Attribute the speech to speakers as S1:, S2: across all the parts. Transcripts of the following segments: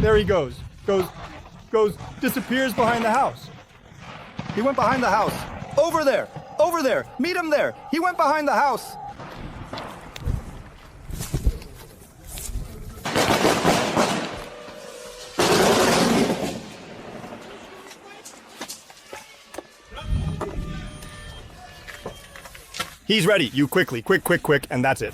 S1: There he goes. Disappears behind the house. He went behind the house. Over there. Meet him there. He went behind the house. He's ready. You quickly, quick, and that's it.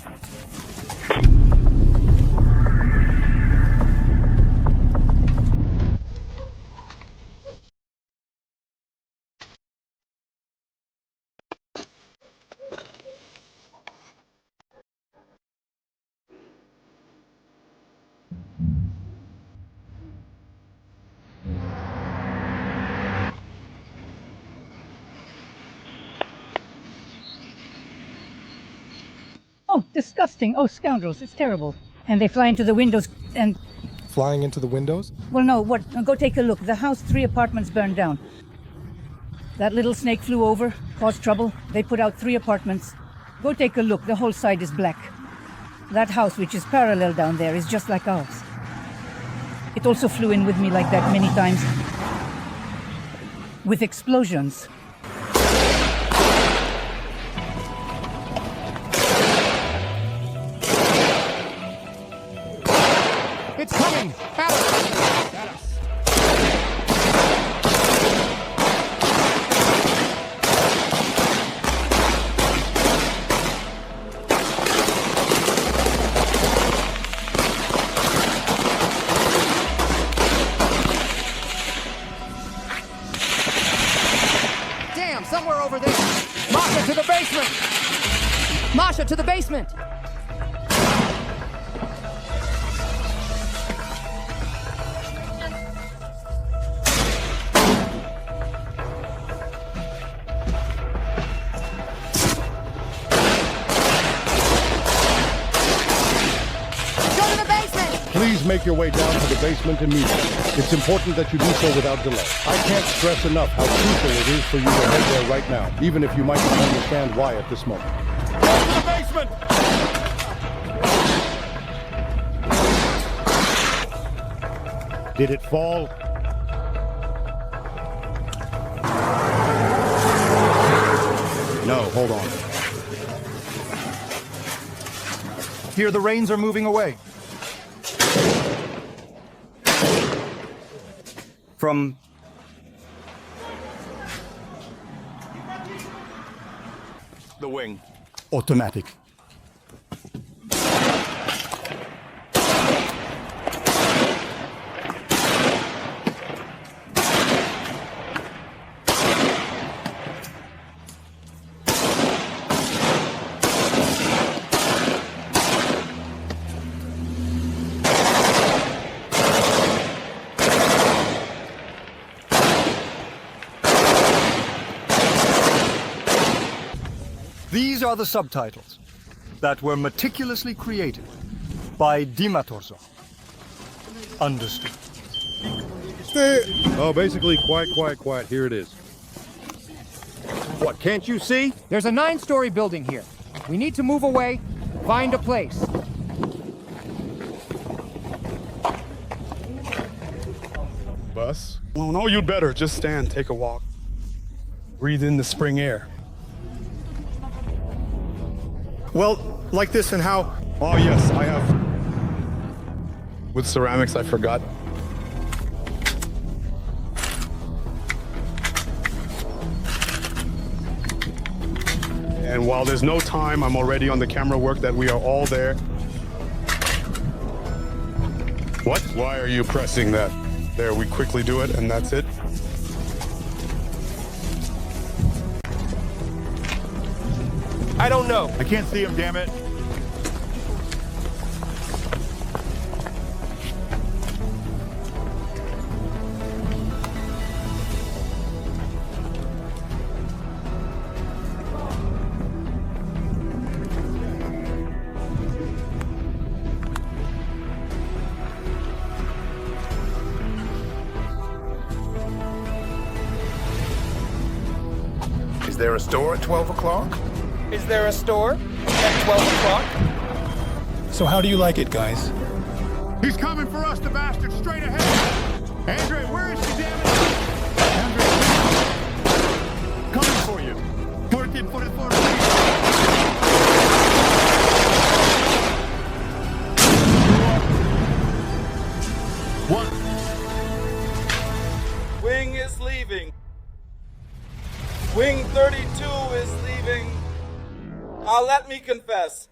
S2: Oh, disgusting. Oh, scoundrels. It's terrible. And they fly into the windows and...
S3: Flying into the windows?
S2: Well, no, what? Go take a look. The house, 3 apartments burned down. That little snake flew over, caused trouble. They put out 3 apartments. Go take a look. The whole side is black. That house, which is parallel down there, is just like ours. It also flew in with me like that many times. With explosions.
S4: It's coming! At us! At us! Damn, somewhere over there! Masha, to the basement! Masha, to the basement!
S5: Please make your way down to the basement immediately. It's important that you do so without delay. I can't stress enough how crucial it is for you to head there right now, even if you might not understand why at this moment. Go to the basement! Did it fall? No, hold on.
S1: Here, the rains are moving away. From the wing. Automatic. These are the subtitles that were meticulously created by Dimatorzo. Understood.
S5: Oh, basically, quiet. Here it is. What, can't you see?
S4: There's a 9-story building here. We need to move away, find a place.
S6: Bus? Well, no, you'd better. Just stand, take a walk. Breathe in the spring air.
S3: Well, like this and how?
S6: Oh, yes, I have. With ceramics, I forgot. And while there's no time, I'm already on the camera work that we are all there. What? Why are you pressing that? There, we quickly do it, and that's it.
S1: I don't know. I can't see him, damn it.
S7: Is there a store at 12 o'clock?
S8: Is there a store at 12 o'clock?
S3: So how do you like it, guys?
S5: He's coming for us, the bastard, straight ahead. Andre, where is she, damn it? Andre, coming for you. Por favor. One.
S8: Wing is leaving. Wing 32 is leaving. Let me confess.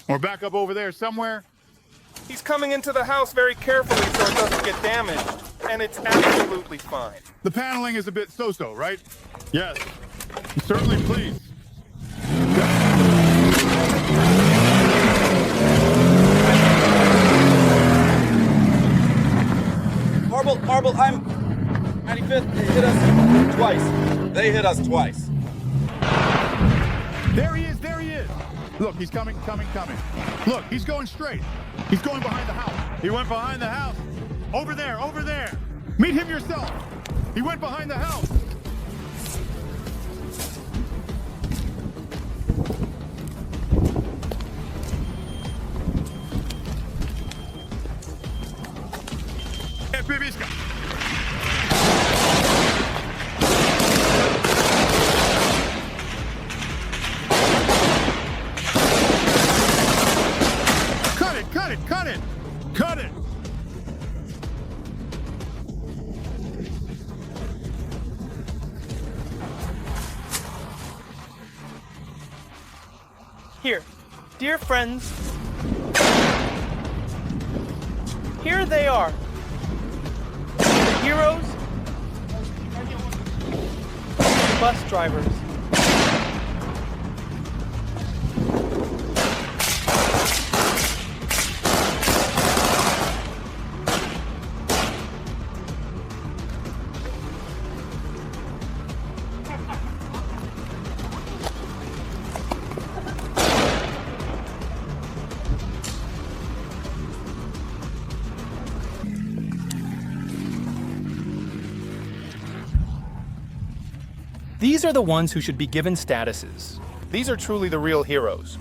S5: We're back up over there somewhere.
S9: He's coming into the house very carefully so it doesn't get damaged, and it's absolutely fine.
S5: The paneling is a bit so-so, right? Yes. Certainly, please.
S8: Marble, I'm 95th. They hit us twice. They hit us twice.
S5: There he is. Look, he's coming. Look, he's going straight. He's going behind the house. He went behind the house. Over there. Meet him yourself. He went behind the house. Bibiska. Cut it!
S9: Here, dear friends, here they are. The heroes, the bus drivers. These are the ones who should be given statuses. These are truly the real heroes.